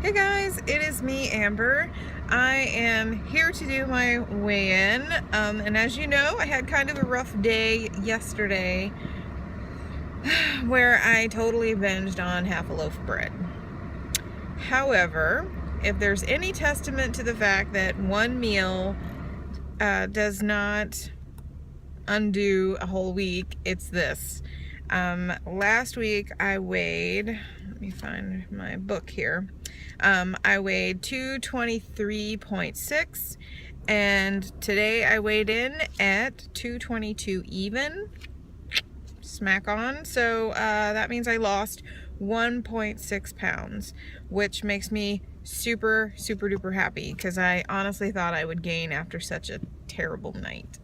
Hey guys, it is me, Amber. I am here to do my weigh-in, and as you know, I had kind of a rough day yesterday where I totally binged on half a loaf of bread. However, if there's any testament to the fact that one meal does not undo a whole week, it's this. Last week I weighed, let me find my book here. I weighed 223.6, and today I weighed in at 222 even, smack on. So that means I lost 1.6 pounds, which makes me super duper happy because I honestly thought I would gain after such a terrible night.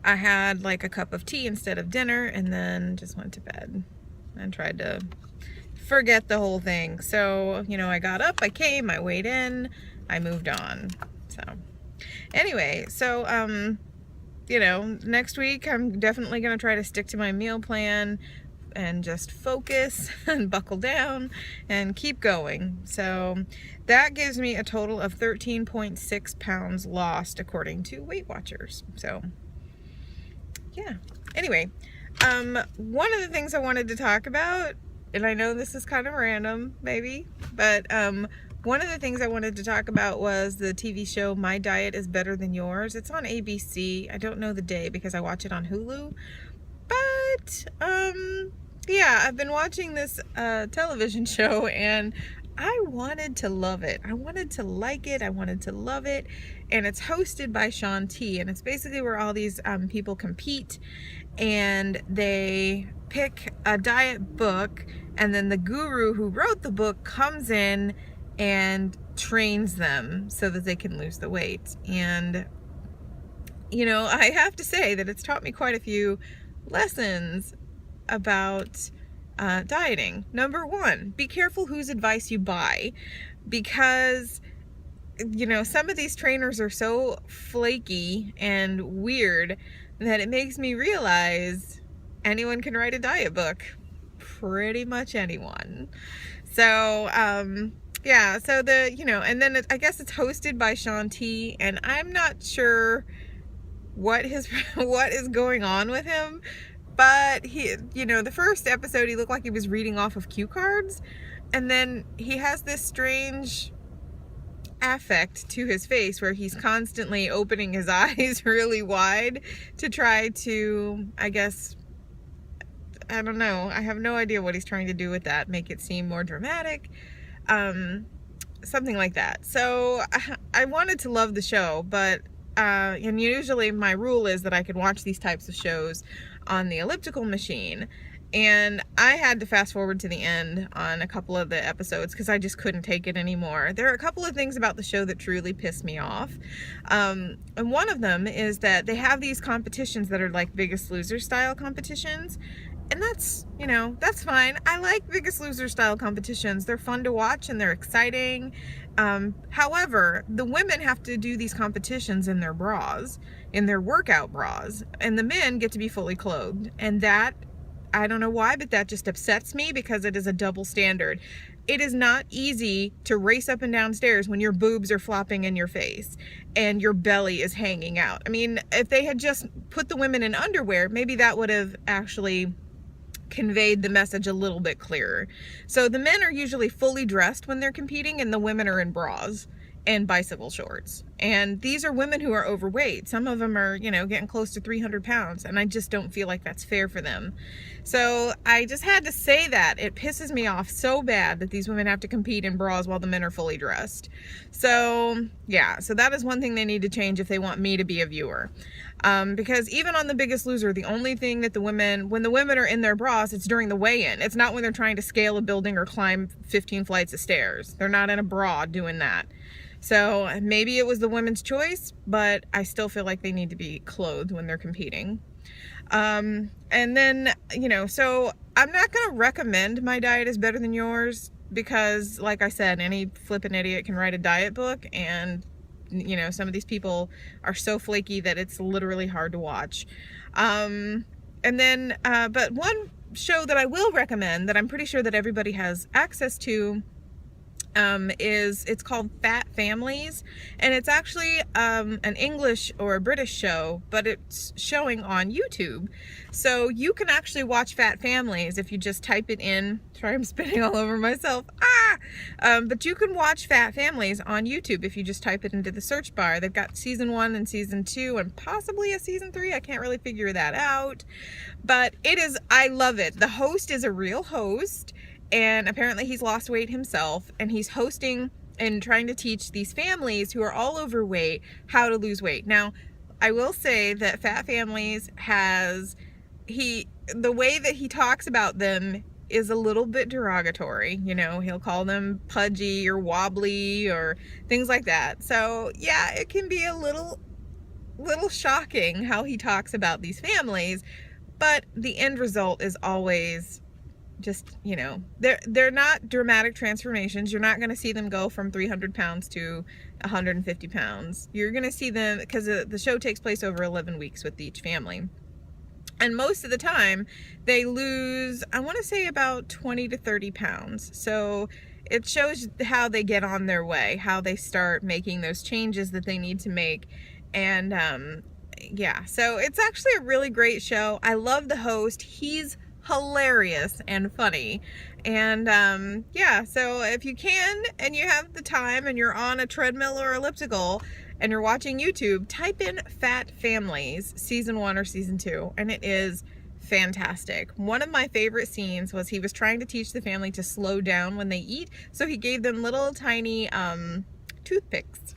I had like a cup of tea instead of dinner and then just went to bed and tried to forget the whole thing. So, I got up, I came, I weighed in, I moved on. So anyway, next week I'm definitely going to try to stick to my meal plan and just focus and buckle down and keep going. So that gives me a total of 13.6 pounds lost according to Weight Watchers. So yeah. Anyway, one of the things I wanted to talk about, and I know this is kind of random, maybe, but one of the things I wanted to talk about was the TV show My Diet is Better Than Yours. It's on ABC. I don't know the day because I watch it on Hulu. But, yeah, I've been watching this television show, and I wanted to love it. I wanted to like it. I wanted to love it. And it's hosted by Shaun T. And it's basically where all these people compete, and they pick a diet book, and then the guru who wrote the book comes in and trains them so that they can lose the weight. And, I have to say that it's taught me quite a few lessons about dieting. Number one, be careful whose advice you buy, because some of these trainers are so flaky and weird that it makes me realize anyone can write a diet book. Pretty much anyone. So yeah, so and then I guess it's hosted by Shaun T, and I'm not sure what is going on with him. But he, the first episode, he looked like he was reading off of cue cards. And then he has this strange affect to his face where he's constantly opening his eyes really wide to try to, I guess, I don't know. I have no idea what he's trying to do with that. Make it seem more dramatic. Something like that. So I wanted to love the show, but and usually my rule is that I could watch these types of shows on the elliptical machine, and I had to fast forward to the end on a couple of the episodes because I just couldn't take it anymore. There are a couple of things about the show that truly pissed me off, and one of them is that they have these competitions that are like Biggest Loser style competitions, and that's fine. I like Biggest Loser style competitions. They're fun to watch and they're exciting. However, the women have to do these competitions in their bras, in their workout bras, and the men get to be fully clothed. And that, I don't know why, but that just upsets me because it is a double standard. It is not easy to race up and down stairs when your boobs are flopping in your face and your belly is hanging out. I mean, if they had just put the women in underwear, maybe that would have actually conveyed the message a little bit clearer. So the men are usually fully dressed when they're competing, and the women are in bras and bicycle shorts. And these are women who are overweight. Some of them are, getting close to 300 pounds, and I just don't feel like that's fair for them. So I just had to say that. It pisses me off so bad that these women have to compete in bras while the men are fully dressed. So yeah, so that is one thing they need to change if they want me to be a viewer. Because even on The Biggest Loser, the only thing that when the women are in their bras, it's during the weigh-in. It's not when they're trying to scale a building or climb 15 flights of stairs. They're not in a bra doing that. So maybe it was the women's choice, but I still feel like they need to be clothed when they're competing. And then, so I'm not going to recommend My Diet is Better Than Yours because, like I said, any flippin' idiot can write a diet book, and some of these people are so flaky that it's literally hard to watch. And then, but one show that I will recommend that I'm pretty sure that everybody has access to it's called Fat Families, and it's actually an English or a British show, but it's showing on YouTube. So you can actually watch Fat Families if you just type it in. Sorry, I'm spitting all over myself. But you can watch Fat Families on YouTube if you just type it into the search bar. They've got season 1 and season 2 and possibly a season 3. I can't really figure that out, but I love it. The host is a real host, and apparently he's lost weight himself, and he's hosting and trying to teach these families who are all overweight how to lose weight. Now, I will say that Fat Families the way that he talks about them is a little bit derogatory. You know, he'll call them pudgy or wobbly or things like that. So yeah, it can be a little shocking how he talks about these families, but the end result is always just, you know, they're not dramatic transformations. You're not going to see them go from 300 pounds to 150 pounds. You're going to see them, because the show takes place over 11 weeks with each family. And most of the time they lose, I want to say, about 20 to 30 pounds. So it shows how they get on their way, how they start making those changes that they need to make. And yeah, so it's actually a really great show. I love the host. He's hilarious and funny. And yeah, so if you can and you have the time and you're on a treadmill or elliptical and you're watching YouTube, type in Fat Families season 1 or season 2, and it is fantastic. One of my favorite scenes was he was trying to teach the family to slow down when they eat, so he gave them little tiny toothpicks.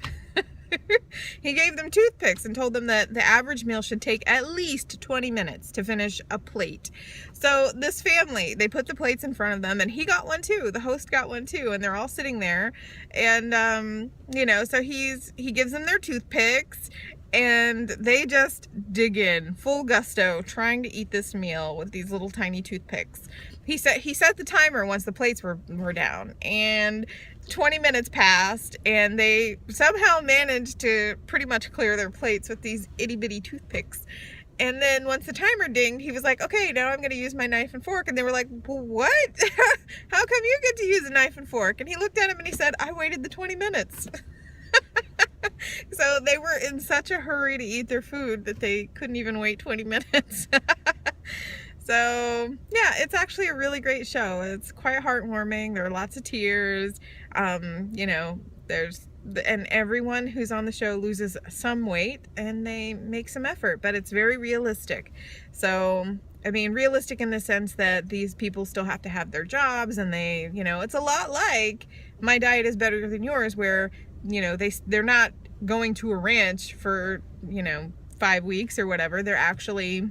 He gave them toothpicks and told them that the average meal should take at least 20 minutes to finish a plate. So this family, they put the plates in front of them, and he got one too. The host got one too, and they're all sitting there. And you know, so he gives them their toothpicks, and they just dig in full gusto trying to eat this meal with these little tiny toothpicks. He set the timer once the plates were down, and 20 minutes passed, and they somehow managed to pretty much clear their plates with these itty bitty toothpicks. And then once the timer dinged, he was like, okay, now I'm going to use my knife and fork. And they were like, well, what? How come you get to use a knife and fork? And he looked at him and he said, I waited the 20 minutes. So they were in such a hurry to eat their food that they couldn't even wait 20 minutes. So yeah, it's actually a really great show. It's quite heartwarming. There are lots of tears. You know, and everyone who's on the show loses some weight and they make some effort, but it's very realistic. So, I mean, realistic in the sense that these people still have to have their jobs, and they, you know, it's a lot like My Diet is Better Than Yours, where, you know, they're not going to a ranch for, you know, 5 weeks or whatever. They're actually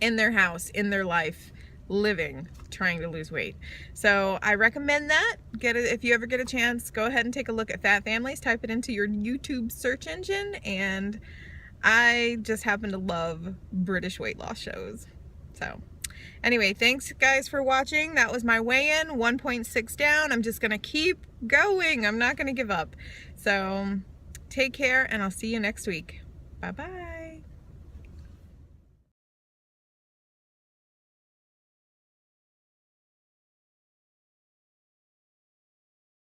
in their house, in their life, living, trying to lose weight. So I recommend that. If you ever get a chance, go ahead and take a look at Fat Families. Type it into your YouTube search engine. And I just happen to love British weight loss shows. So anyway, thanks guys for watching. That was my weigh-in, 1.6 down. I'm just gonna keep going. I'm not gonna give up. So take care, and I'll see you next week. Bye bye.